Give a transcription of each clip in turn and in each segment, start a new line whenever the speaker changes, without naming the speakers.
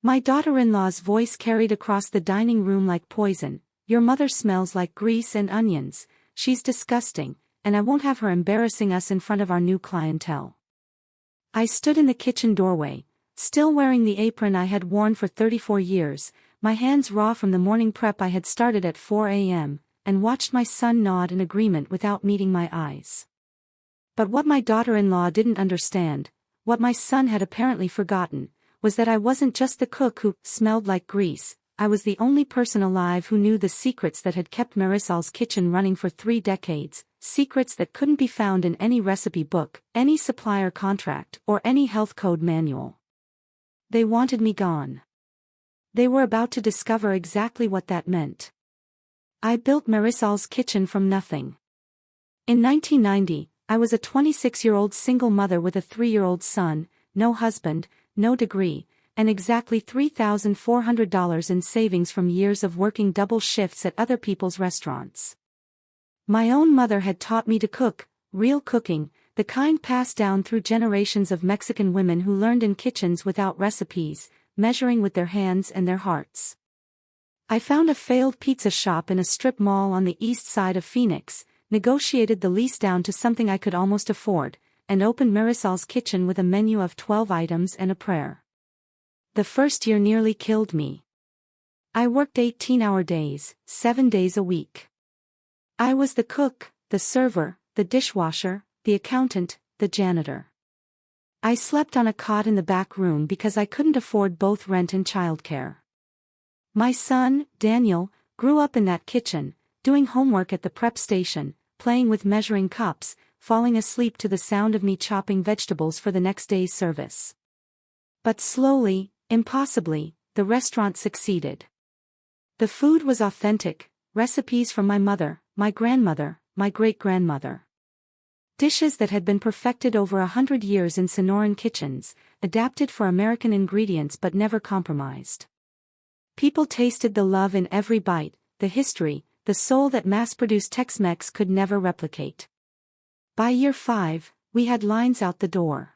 My daughter-in-law's voice carried across the dining room like poison. Your mother smells like grease and onions, she's disgusting, and I won't have her embarrassing us in front of our new clientele. I stood in the kitchen doorway, still wearing the apron I had worn for 34 years, my hands raw from the morning prep I had started at 4 a.m., and watched my son nod in agreement without meeting my eyes. But what my daughter-in-law didn't understand, what my son had apparently forgotten, was that I wasn't just the cook who smelled like grease. I was the only person alive who knew the secrets that had kept Marisol's kitchen running for 3 decades, secrets that couldn't be found in any recipe book, any supplier contract, or any health code manual. They wanted me gone. They were about to discover exactly what that meant. I built Marisol's kitchen from nothing. In 1990, I was a 26-year-old single mother with a 3-year-old son, no husband, no degree, and exactly $3,400 in savings from years of working double shifts at other people's restaurants. My own mother had taught me to cook, real cooking, the kind passed down through generations of Mexican women who learned in kitchens without recipes, measuring with their hands and their hearts. I found a failed pizza shop in a strip mall on the east side of Phoenix, negotiated the lease down to something I could almost afford, and opened Marisol's kitchen with a menu of 12 items and a prayer. The first year nearly killed me. I worked 18-hour days, 7 days a week. I was the cook, the server, the dishwasher, the accountant, the janitor. I slept on a cot in the back room because I couldn't afford both rent and childcare. My son, Daniel, grew up in that kitchen, doing homework at the prep station, playing with measuring cups, falling asleep to the sound of me chopping vegetables for the next day's service. But slowly, impossibly, the restaurant succeeded. The food was authentic, recipes from my mother, my grandmother, my great-grandmother. Dishes that had been perfected over 100 years in Sonoran kitchens, adapted for American ingredients but never compromised. People tasted the love in every bite, the history, the soul that mass-produced Tex-Mex could never replicate. By year 5, we had lines out the door.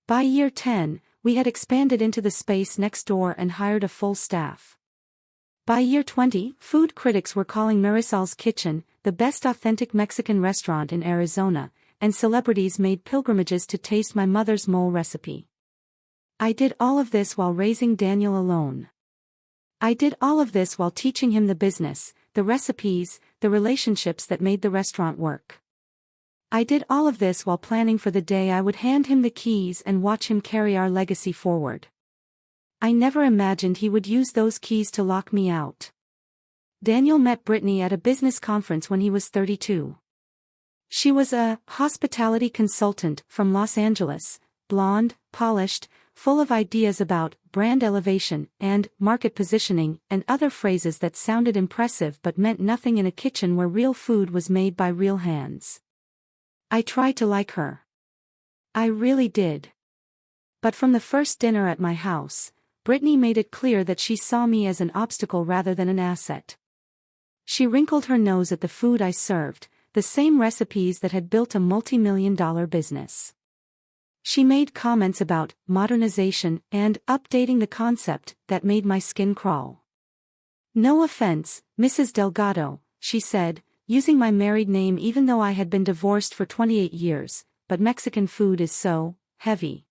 By year 10, we had expanded into the space next door and hired a full staff. By year 20, food critics were calling Marisol's Kitchen the best authentic Mexican restaurant in Arizona, and celebrities made pilgrimages to taste my mother's mole recipe. I did all of this while raising Daniel alone. I did all of this while teaching him the business, the recipes, the relationships that made the restaurant work. I did all of this while planning for the day I would hand him the keys and watch him carry our legacy forward. I never imagined he would use those keys to lock me out. Daniel met Brittany at a business conference when he was 32. She was a hospitality consultant from Los Angeles, blonde, polished, full of ideas about brand elevation and market positioning and other phrases that sounded impressive but meant nothing in a kitchen where real food was made by real hands. I tried to like her. I really did. But from the first dinner at my house, Brittany made it clear that she saw me as an obstacle rather than an asset. She wrinkled her nose at the food I served, the same recipes that had built a multi-million-dollar business. She made comments about modernization and updating the concept that made my skin crawl. "No offense, Mrs. Delgado," she said, using my married name even though I had been divorced for 28 years, "but Mexican food is so heavy.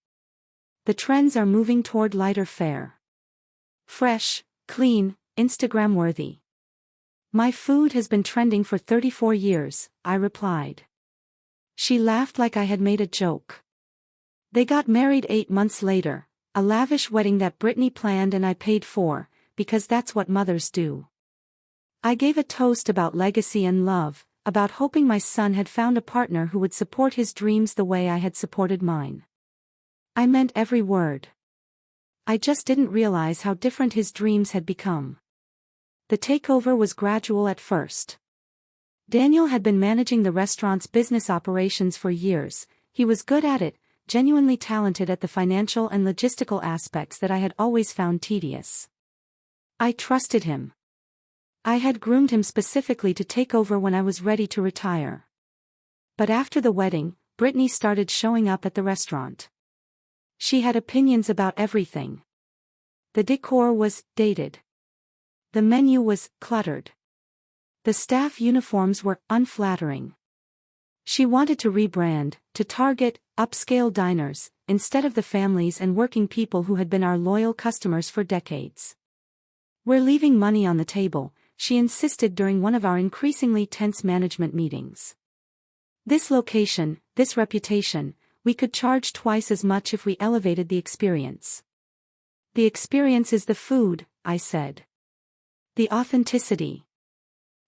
The trends are moving toward lighter fare. Fresh, clean, Instagram-worthy." "My food has been trending for 34 years, I replied. She laughed like I had made a joke. They got married 8 months later, a lavish wedding that Brittany planned and I paid for, because that's what mothers do. I gave a toast about legacy and love, about hoping my son had found a partner who would support his dreams the way I had supported mine. I meant every word. I just didn't realize how different his dreams had become. The takeover was gradual at first. Daniel had been managing the restaurant's business operations for years. He was good at it, genuinely talented at the financial and logistical aspects that I had always found tedious. I trusted him. I had groomed him specifically to take over when I was ready to retire. But after the wedding, Brittany started showing up at the restaurant. She had opinions about everything. The decor was dated. The menu was cluttered. The staff uniforms were unflattering. She wanted to rebrand, to target upscale diners, instead of the families and working people who had been our loyal customers for decades. "We're leaving money on the table," she insisted during one of our increasingly tense management meetings. "This location, this reputation, we could charge twice as much if we elevated the experience." "The experience is the food," I said. "The authenticity.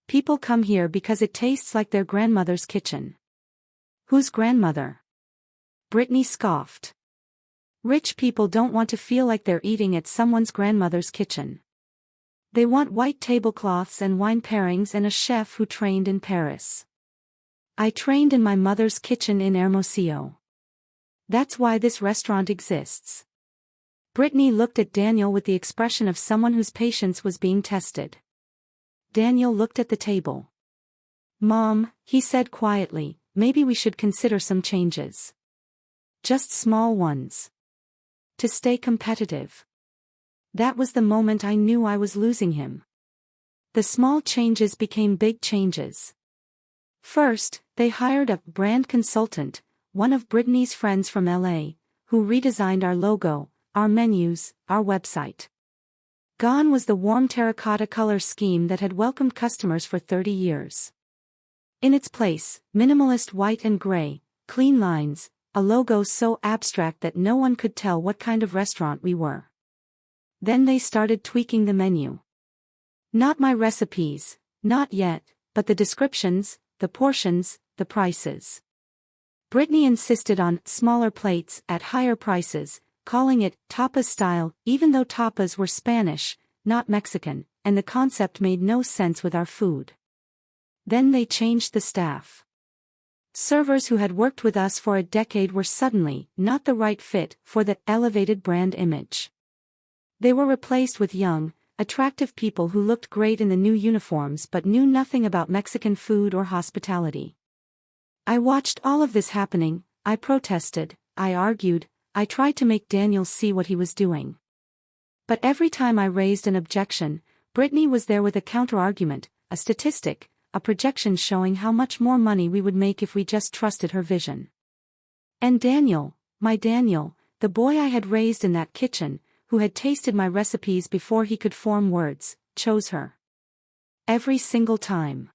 People come here because it tastes like their grandmother's kitchen." "Whose grandmother?" Brittany scoffed. "Rich people don't want to feel like they're eating at someone's grandmother's kitchen. They want white tablecloths and wine pairings and a chef who trained in Paris." "I trained in my mother's kitchen in Hermosillo. That's why this restaurant exists." Brittany looked at Daniel with the expression of someone whose patience was being tested. Daniel looked at the table. "Mom," he said quietly, "maybe we should consider some changes. Just small ones. To stay competitive." That was the moment I knew I was losing him. The small changes became big changes. First, they hired a brand consultant, one of Brittany's friends from LA, who redesigned our logo, our menus, our website. Gone was the warm terracotta color scheme that had welcomed customers for 30 years. In its place, minimalist white and gray, clean lines, a logo so abstract that no one could tell what kind of restaurant we were. Then they started tweaking the menu. Not my recipes, not yet, but the descriptions, the portions, the prices. Brittany insisted on smaller plates at higher prices, calling it tapas style, even though tapas were Spanish, not Mexican, and the concept made no sense with our food. Then they changed the staff. Servers who had worked with us for a decade were suddenly not the right fit for the elevated brand image. They were replaced with young, attractive people who looked great in the new uniforms but knew nothing about Mexican food or hospitality. I watched all of this happening. I protested, I argued, I tried to make Daniel see what he was doing. But every time I raised an objection, Brittany was there with a counter-argument, a statistic, a projection showing how much more money we would make if we just trusted her vision. And Daniel, my Daniel, the boy I had raised in that kitchen, who had tasted my recipes before he could form words, chose her. Every single time.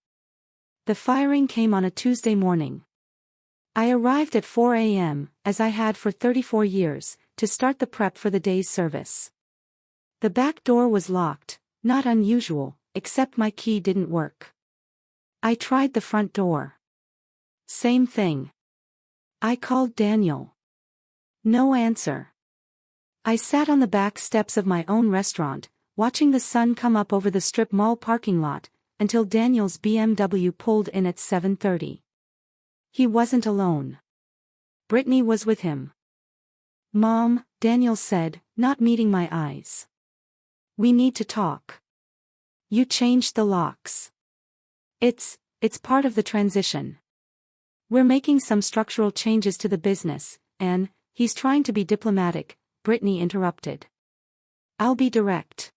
The firing came on a Tuesday morning. I arrived at 4 a.m., as I had for 34 years, to start the prep for the day's service. The back door was locked, not unusual, except my key didn't work. I tried the front door. Same thing. I called Daniel. No answer. I sat on the back steps of my own restaurant, watching the sun come up over the strip mall parking lot, until Daniel's BMW pulled in at 7:30. He wasn't alone. Brittany was with him. "Mom," Daniel said, not meeting my eyes. "We need to talk. You changed the locks. It's part of the transition. We're making some structural changes to the business, and," he's trying to be diplomatic, Brittany interrupted. "I'll be direct.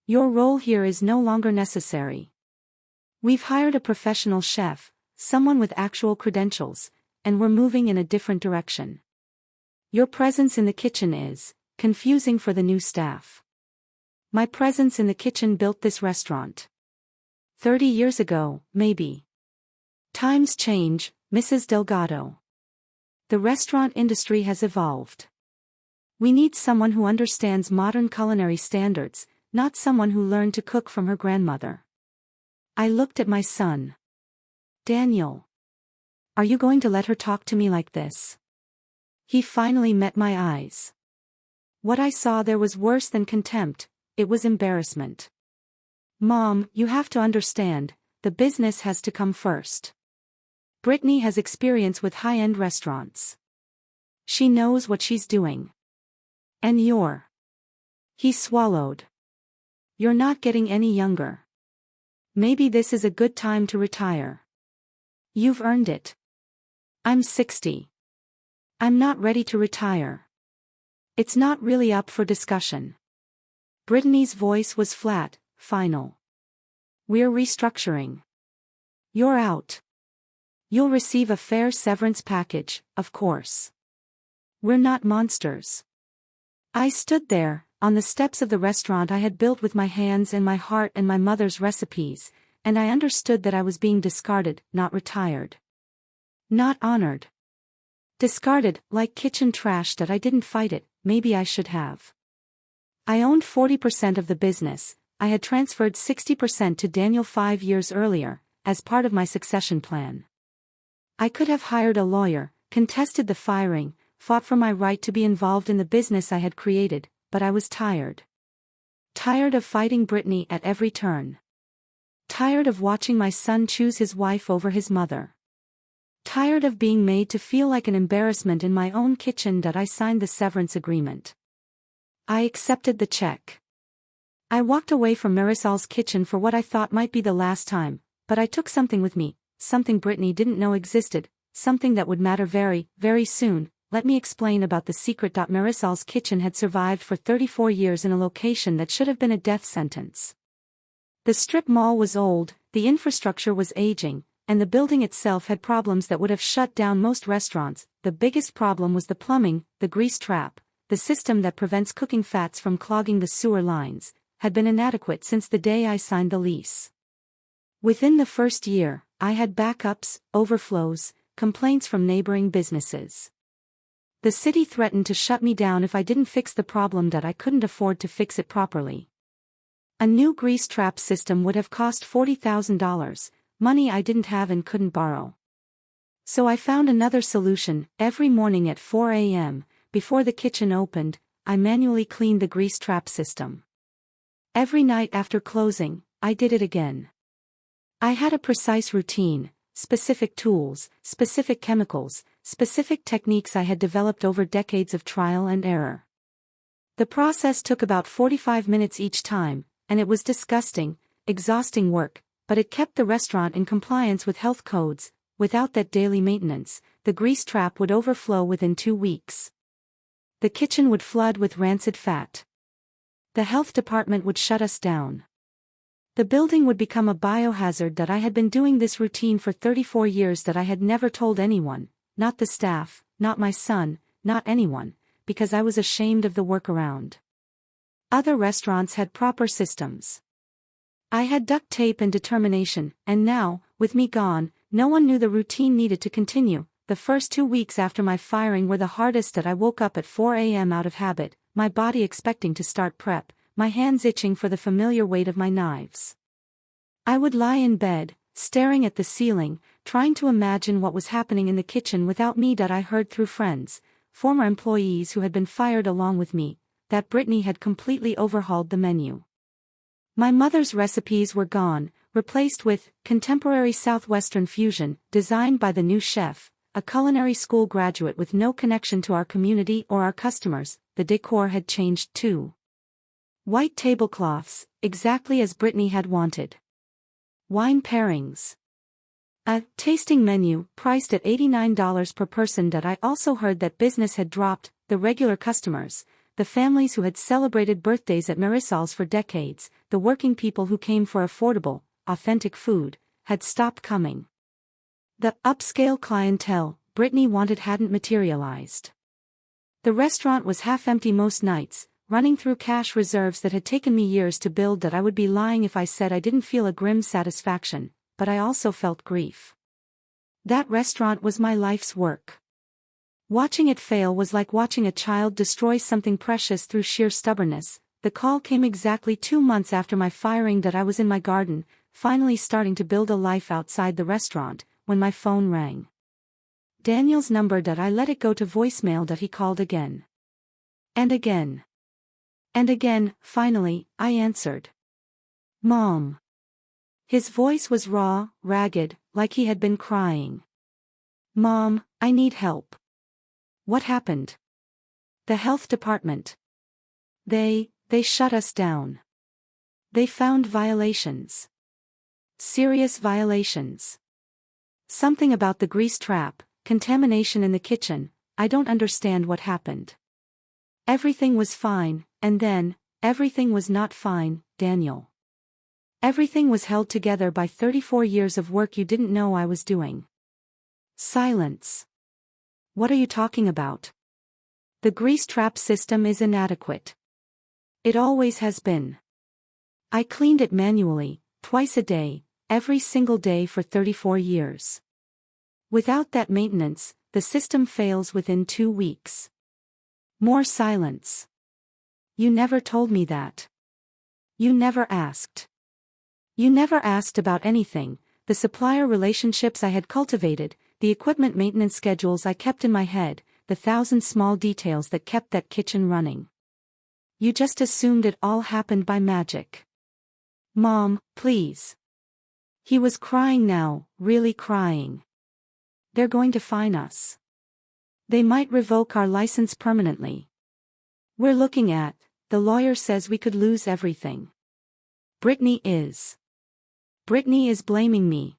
Your role here is no longer necessary. We've hired a professional chef, someone with actual credentials, and we're moving in a different direction. Your presence in the kitchen is confusing for the new staff. My presence in the kitchen built this restaurant. 30 years ago, maybe. Times change, Mrs. Delgado. The restaurant industry has evolved. We need someone who understands modern culinary standards, not someone who learned to cook from her grandmother." I looked at my son. "Daniel. Are you going to let her talk to me like this?" He finally met my eyes. What I saw there was worse than contempt, it was embarrassment. "Mom, you have to understand, the business has to come first. Brittany has experience with high-end restaurants. She knows what she's doing. And you're..." He swallowed. "You're not getting any younger. Maybe this is a good time to retire. You've earned it. I'm 60. I'm not ready to retire. It's not really up for discussion." Brittany's voice was flat, final. "We're restructuring. You're out. You'll receive a fair severance package, of course. We're not monsters." I stood there, on the steps of the restaurant I had built with my hands and my heart and my mother's recipes, and I understood that I was being discarded, not retired. Not honored. Discarded, like kitchen trash that I didn't fight it, maybe I should have. I owned 40% of the business. I had transferred 60% to Daniel 5 years earlier, as part of my succession plan. I could have hired a lawyer, contested the firing, fought for my right to be involved in the business I had created, but I was tired. Tired of fighting Brittany at every turn. Tired of watching my son choose his wife over his mother. Tired of being made to feel like an embarrassment in my own kitchen that I signed the severance agreement. I accepted the check. I walked away from Marisol's kitchen for what I thought might be the last time, but I took something with me, something Brittany didn't know existed, something that would matter very, very soon. Let me explain about the secret. Marisol's kitchen had survived for 34 years in a location that should have been a death sentence. The strip mall was old, the infrastructure was aging, and the building itself had problems that would have shut down most restaurants. The biggest problem was the plumbing, the grease trap, the system that prevents cooking fats from clogging the sewer lines, had been inadequate since the day I signed the lease. Within the first year, I had backups, overflows, complaints from neighboring businesses. The city threatened to shut me down if I didn't fix the problem that I couldn't afford to fix it properly. A new grease trap system would have cost $40,000, money I didn't have and couldn't borrow. So I found another solution. Every morning at 4 a.m., before the kitchen opened, I manually cleaned the grease trap system. Every night after closing, I did it again. I had a precise routine, specific tools, specific chemicals, specific techniques I had developed over decades of trial and error. The process took about 45 minutes each time, and it was disgusting, exhausting work, but it kept the restaurant in compliance with health codes. Without that daily maintenance, the grease trap would overflow within 2 weeks. The kitchen would flood with rancid fat. The health department would shut us down. The building would become a biohazard. That I had been doing this routine for 34 years, that I had never told anyone, not the staff, not my son, not anyone, because I was ashamed of the workaround. Other restaurants had proper systems. I had duct tape and determination, and now, with me gone, no one knew the routine needed to continue. The first 2 weeks after my firing were the hardest. That I woke up at 4 a.m. out of habit, my body expecting to start prep, my hands itching for the familiar weight of my knives. I would lie in bed, staring at the ceiling, trying to imagine what was happening in the kitchen without me. I heard through friends, former employees who had been fired along with me, that Brittany had completely overhauled the menu. My mother's recipes were gone, replaced with contemporary Southwestern fusion, designed by the new chef, a culinary school graduate with no connection to our community or our customers. The decor had changed too. White tablecloths, exactly as Brittany had wanted. Wine pairings. A tasting menu, priced at $89 per person. I also heard that business had dropped. The regular customers, the families who had celebrated birthdays at Marisol's for decades, the working people who came for affordable, authentic food, had stopped coming. The upscale clientele Brittany wanted hadn't materialized. The restaurant was half empty most nights, running through cash reserves that had taken me years to build. I would be lying if I said I didn't feel a grim satisfaction, but I also felt grief. That restaurant was my life's work. Watching it fail was like watching a child destroy something precious through sheer stubbornness. The call came exactly 2 months after my firing. I was in my garden, finally starting to build a life outside the restaurant, when my phone rang. Daniel's number. I let it go to voicemail. He called again. And again. And again. Finally, I answered. "Mom." His voice was raw, ragged, like he had been crying. "Mom, I need help." "What happened?" "The health department. They shut us down. They found violations. Serious violations. Something about the grease trap, contamination in the kitchen. I don't understand what happened. Everything was fine, and then, everything was not fine, Daniel. Everything was held together by 34 years of work you didn't know I was doing. Silence. What are you talking about? The grease trap system is inadequate. It always has been. I cleaned it manually, twice a day, every single day for 34 years. Without that maintenance, the system fails within 2 weeks. More silence. You never told me that. You never asked. You never asked about anything, the supplier relationships I had cultivated, the equipment maintenance schedules I kept in my head, the 1,000 small details that kept that kitchen running. You just assumed it all happened by magic. Mom, please. He was crying now, really crying. They're going to fine us. They might revoke our license permanently. We're looking at, the lawyer says we could lose everything. Brittany is blaming me.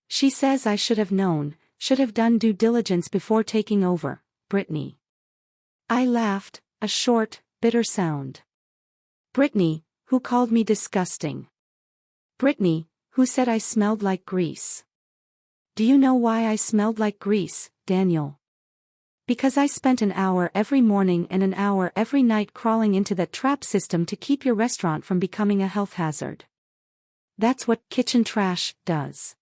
She says I should have known, should have done due diligence before taking over, Brittany. I laughed, a short, bitter sound. Brittany, who called me disgusting. Brittany, who said I smelled like grease. Do you know why I smelled like grease, Daniel? Because I spent an hour every morning and an hour every night crawling into that trap system to keep your restaurant from becoming a health hazard. That's what kitchen trash does.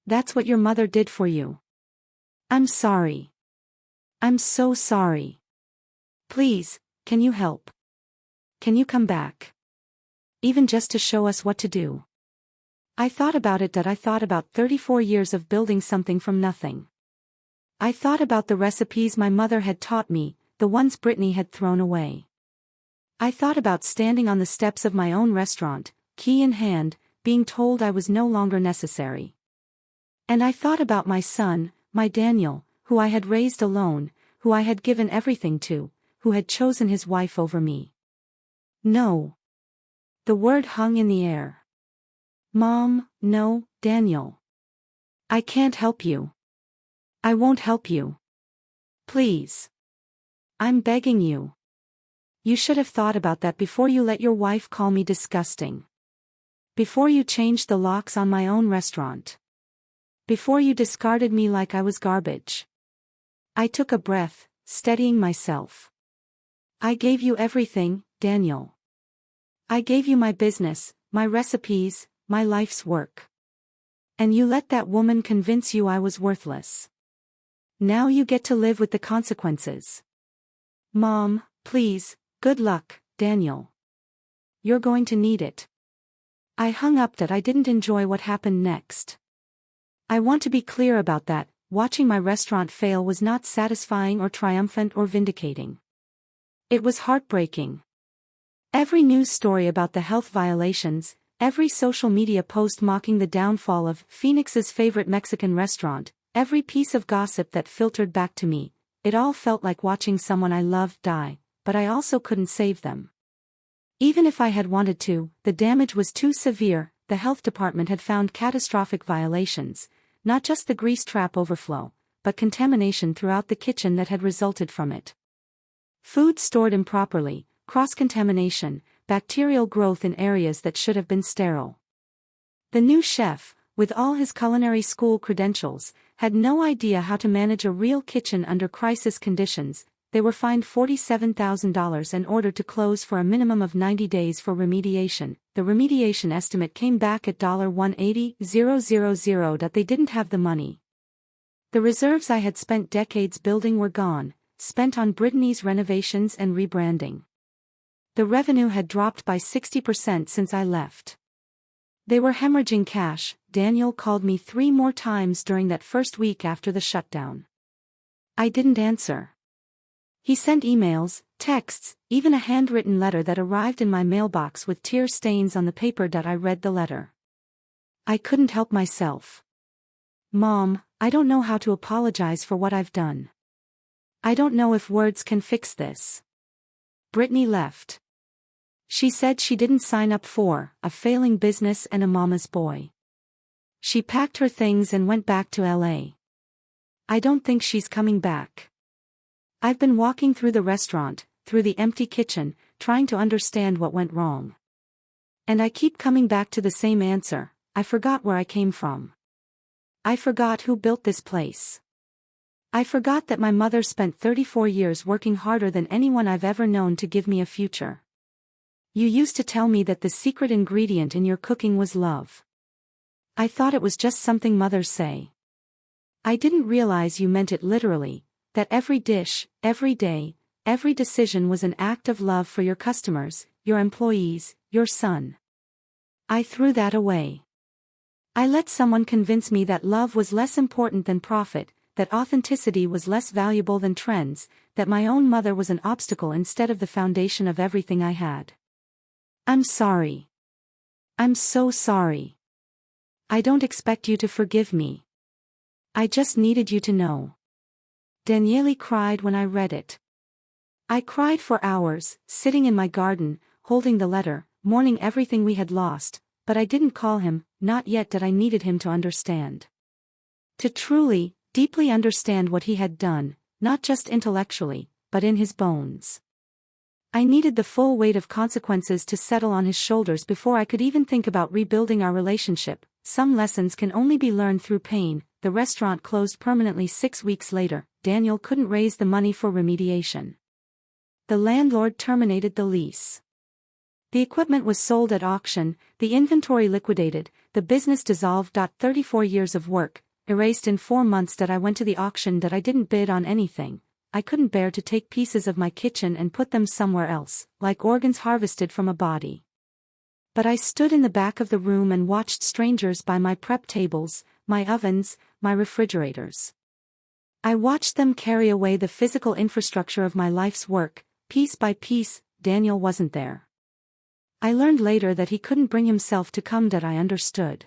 That's what your mother did for you. I'm sorry. I'm so sorry. Please, can you help? Can you come back? Even just to show us what to do. I thought about 34 years of building something from nothing. I thought about the recipes my mother had taught me, the ones Brittany had thrown away. I thought about standing on the steps of my own restaurant, key in hand, being told I was no longer necessary. And I thought about my son, my Daniel, who I had raised alone, who I had given everything to, who had chosen his wife over me. No. The word hung in the air. Mom, no, Daniel. I can't help you. I won't help you. Please. I'm begging you. You should have thought about that before you let your wife call me disgusting. Before you changed the locks on my own restaurant. Before you discarded me like I was garbage. I took a breath, steadying myself. I gave you everything, Daniel. I gave you my business, my recipes, my life's work. And you let that woman convince you I was worthless. Now you get to live with the consequences. Mom, please, good luck, Daniel. You're going to need it. I hung up that I didn't enjoy what happened next. I want to be clear about that, watching my restaurant fail was not satisfying or triumphant or vindicating. It was heartbreaking. Every news story about the health violations, every social media post mocking the downfall of Phoenix's favorite Mexican restaurant, every piece of gossip that filtered back to me, it all felt like watching someone I loved die, but I also couldn't save them. Even if I had wanted to, the damage was too severe. The health department had found catastrophic violations, not just the grease trap overflow, but contamination throughout the kitchen that had resulted from it. Food stored improperly, cross-contamination, bacterial growth in areas that should have been sterile. The new chef, with all his culinary school credentials, had no idea how to manage a real kitchen under crisis conditions. They were fined $47,000 and ordered to close for a minimum of 90 days for remediation. The remediation estimate came back at $180,000 that they didn't have the money. The reserves I had spent decades building were gone, spent on Brittany's renovations and rebranding. The revenue had dropped by 60% since I left. They were hemorrhaging cash. Daniel called me 3 more times during that first week after the shutdown. I didn't answer. He sent emails, texts, even a handwritten letter that arrived in my mailbox with tear stains on the paper. I read the letter. I couldn't help myself. Mom, I don't know how to apologize for what I've done. I don't know if words can fix this. Brittany left. She said she didn't sign up for a failing business and a mama's boy. She packed her things and went back to LA. I don't think she's coming back. I've been walking through the restaurant, through the empty kitchen, trying to understand what went wrong. And I keep coming back to the same answer: I forgot where I came from. I forgot who built this place. I forgot that my mother spent 34 years working harder than anyone I've ever known to give me a future. You used to tell me that the secret ingredient in your cooking was love. I thought it was just something mothers say. I didn't realize you meant it literally, that every dish, every day, every decision was an act of love for your customers, your employees, your son. I threw that away. I let someone convince me that love was less important than profit, that authenticity was less valuable than trends, that my own mother was an obstacle instead of the foundation of everything I had. I'm sorry. I'm so sorry. I don't expect you to forgive me. I just needed you to know. Daniele cried when I read it. I cried for hours, sitting in my garden, holding the letter, mourning everything we had lost, but I didn't call him, not yet that I needed him to understand. To truly, deeply understand what he had done, not just intellectually, but in his bones. I needed the full weight of consequences to settle on his shoulders before I could even think about rebuilding our relationship. Some lessons can only be learned through pain. The restaurant closed permanently 6 weeks later. Daniel couldn't raise the money for remediation. The landlord terminated the lease. The equipment was sold at auction, the inventory liquidated, the business dissolved. 34 years of work, erased in 4 months. That I went to the auction. That I didn't bid on anything. I couldn't bear to take pieces of my kitchen and put them somewhere else, like organs harvested from a body. But I stood in the back of the room and watched strangers buy my prep tables, my ovens, my refrigerators. I watched them carry away the physical infrastructure of my life's work, piece by piece. Daniel wasn't there. I learned later that he couldn't bring himself to come. That I understood.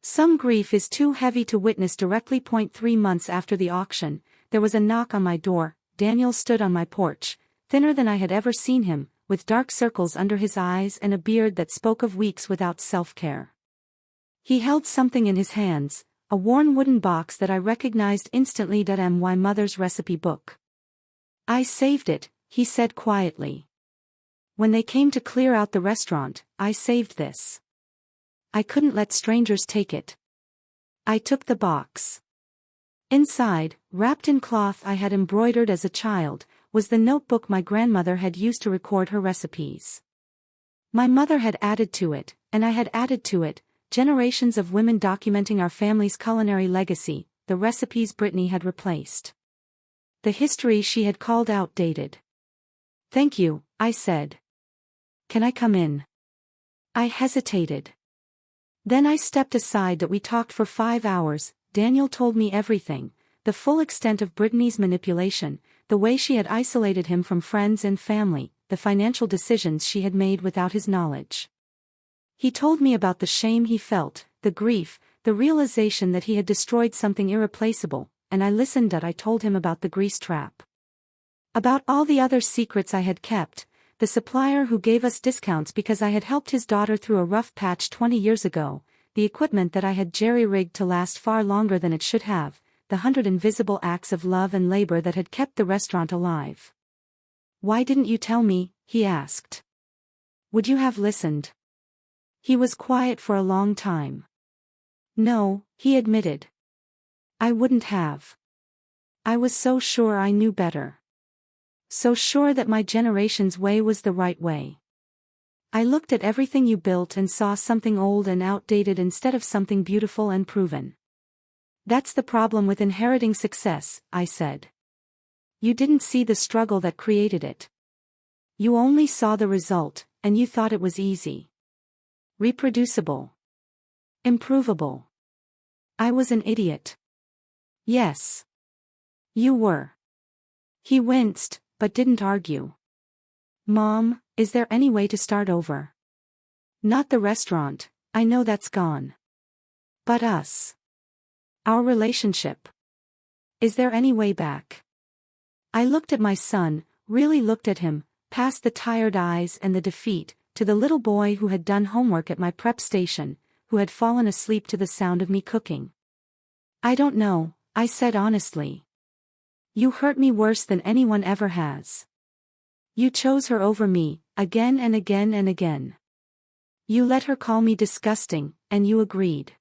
Some grief is too heavy to witness directly. 3 months after the auction, there was a knock on my door. Daniel stood on my porch, thinner than I had ever seen him, with dark circles under his eyes and a beard that spoke of weeks without self-care. He held something in his hands, a worn wooden box that I recognized instantly. My mother's recipe book. I saved it, he said quietly. When they came to clear out the restaurant, I saved this. I couldn't let strangers take it. I took the box. Inside, wrapped in cloth I had embroidered as a child, was the notebook my grandmother had used to record her recipes. My mother had added to it, and I had added to it, generations of women documenting our family's culinary legacy, the recipes Brittany had replaced. The history she had called outdated. "Thank you," I said. "Can I come in?" I hesitated. Then I stepped aside. That we talked for 5 hours. Daniel told me everything, the full extent of Brittany's manipulation, the way she had isolated him from friends and family, the financial decisions she had made without his knowledge. He told me about the shame he felt, the grief, the realization that he had destroyed something irreplaceable, and I listened. I told him about the grease trap. About all the other secrets I had kept, the supplier who gave us discounts because I had helped his daughter through a rough patch 20 years ago, the equipment that I had jerry-rigged to last far longer than it should have, the 100 invisible acts of love and labor that had kept the restaurant alive. "Why didn't you tell me?" he asked. "Would you have listened?" He was quiet for a long time. "No," he admitted. "I wouldn't have. I was so sure I knew better. So sure that my generation's way was the right way. I looked at everything you built and saw something old and outdated instead of something beautiful and proven. That's the problem with inheriting success," I said. "You didn't see the struggle that created it. You only saw the result, and you thought it was easy. Reproducible. Improvable. I was an idiot." "Yes. You were." He winced, but didn't argue. "Mom, is there any way to start over? Not the restaurant, I know that's gone. But us. Our relationship. Is there any way back?" I looked at my son, really looked at him, past the tired eyes and the defeat, to the little boy who had done homework at my prep station, who had fallen asleep to the sound of me cooking. "I don't know," I said honestly. "You hurt me worse than anyone ever has. You chose her over me, again and again and again. You let her call me disgusting, and you agreed.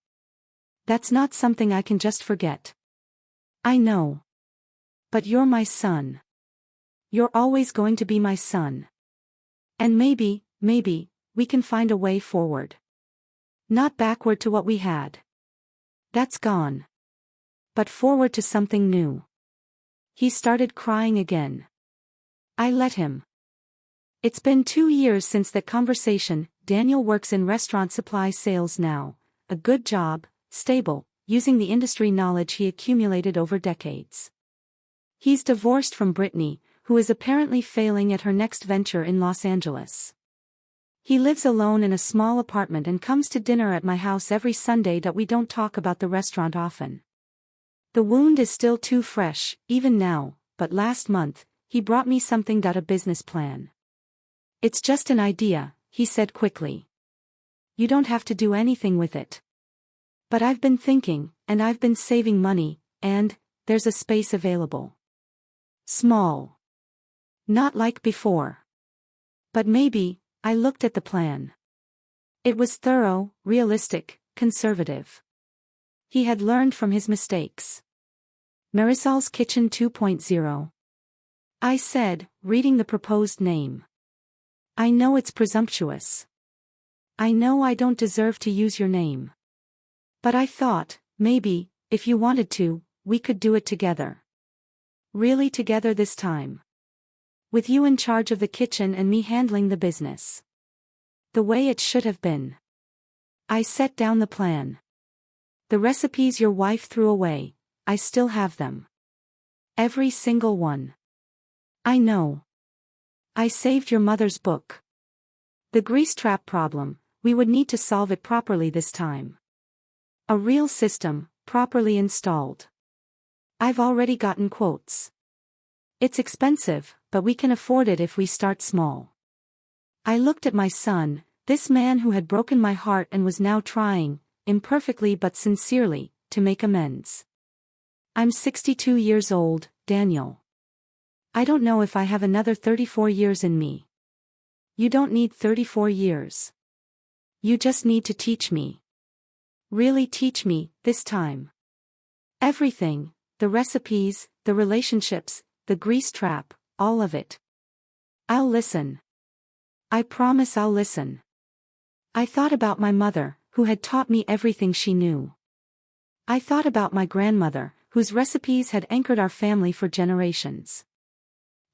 That's not something I can just forget. I know. But you're my son. You're always going to be my son. And maybe, we can find a way forward. Not backward to what we had. That's gone. But forward to something new. He started crying again. I let him. It's been 2 years since that conversation. Daniel works in restaurant supply sales now. A good job, stable, using the industry knowledge he accumulated over decades. He's divorced from Brittany, who is apparently failing at her next venture in Los Angeles. He lives alone in a small apartment and comes to dinner at my house every Sunday. That we don't talk about the restaurant often. The wound is still too fresh, even now, but last month, he brought me something. A business plan. It's just an idea, he said quickly. You don't have to do anything with it. But I've been thinking, and I've been saving money, and there's a space available. Small. Not like before. But maybe. I looked at the plan. It was thorough, realistic, conservative. He had learned from his mistakes. Marisol's Kitchen 2.0. I said, reading the proposed name. I know it's presumptuous. I know I don't deserve to use your name. But I thought, maybe, if you wanted to, we could do it together. Really together this time. With you in charge of the kitchen and me handling the business. The way it should have been. I set down the plan. The recipes your wife threw away, I still have them. Every single one. I know. I saved your mother's book. The grease trap problem, we would need to solve it properly this time. A real system, properly installed. I've already gotten quotes. It's expensive, but we can afford it if we start small. I looked at my son, this man who had broken my heart and was now trying, imperfectly but sincerely, to make amends. I'm 62 years old, Daniel. I don't know if I have another 34 years in me. You don't need 34 years. You just need to teach me. Really teach me, this time. Everything, the recipes, the relationships, the grease trap, all of it. I'll listen. I promise I'll listen. I thought about my mother, who had taught me everything she knew. I thought about my grandmother, whose recipes had anchored our family for generations.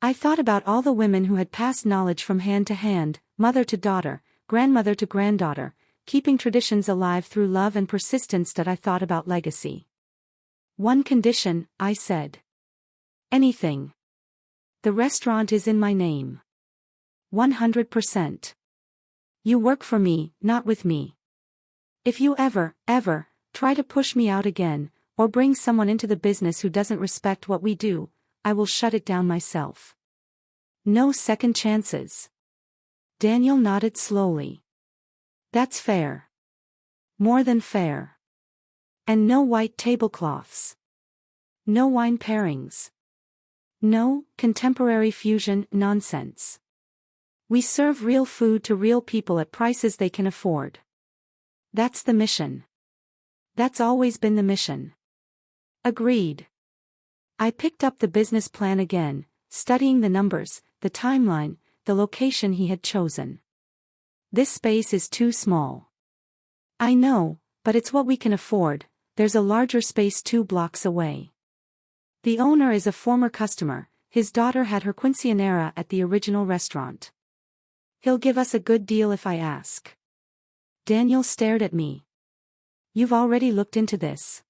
I thought about all the women who had passed knowledge from hand to hand, mother to daughter, grandmother to granddaughter, keeping traditions alive through love and persistence. I thought about legacy. One condition, I said. Anything. The restaurant is in my name. 100%. You work for me, not with me. If you ever, try to push me out again, or bring someone into the business who doesn't respect what we do, I will shut it down myself. No second chances. Daniel nodded slowly. That's fair. More than fair. And no white tablecloths. No wine pairings. No contemporary fusion nonsense. We serve real food to real people at prices they can afford. That's the mission. That's always been the mission. Agreed. I picked up the business plan again, studying the numbers, the timeline, the location he had chosen. This space is too small. I know, but it's what we can afford. There's a larger space 2 blocks away. The owner is a former customer, his daughter had her quinceañera at the original restaurant. He'll give us a good deal if I ask. Daniel stared at me. You've already looked into this.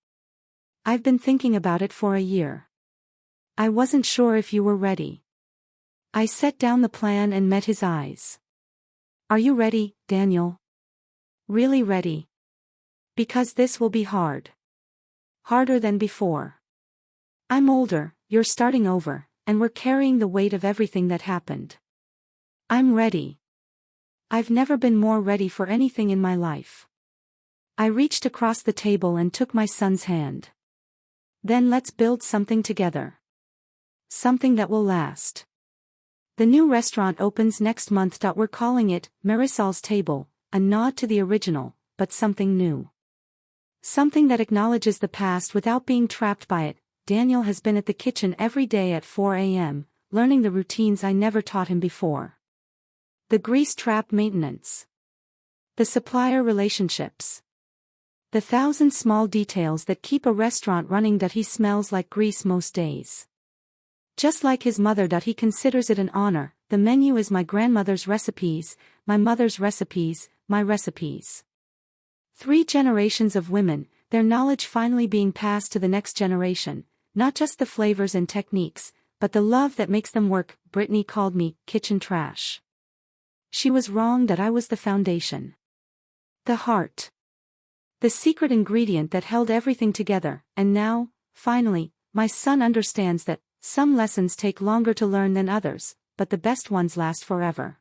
I've been thinking about it for a year. I wasn't sure if you were ready. I set down the plan and met his eyes. Are you ready, Daniel? Really ready? Because this will be hard. Harder than before. I'm older, you're starting over, and we're carrying the weight of everything that happened. I'm ready. I've never been more ready for anything in my life. I reached across the table and took my son's hand. Then let's build something together. Something that will last. The new restaurant opens next month. We're calling it Marisol's Table, a nod to the original, but something new. Something that acknowledges the past without being trapped by it. Daniel has been at the kitchen every day at 4 a.m., learning the routines I never taught him before. The grease trap maintenance. The supplier relationships. The 1,000 small details that keep a restaurant running. He smells like grease most days. Just like his mother. He considers it an honor. The menu is my grandmother's recipes, my mother's recipes, my recipes. 3 generations of women, their knowledge finally being passed to the next generation, not just the flavors and techniques, but the love that makes them work. Brittany called me kitchen trash. She was wrong. I was the foundation. The heart. The secret ingredient that held everything together. And now, finally, my son understands that some lessons take longer to learn than others, but the best ones last forever.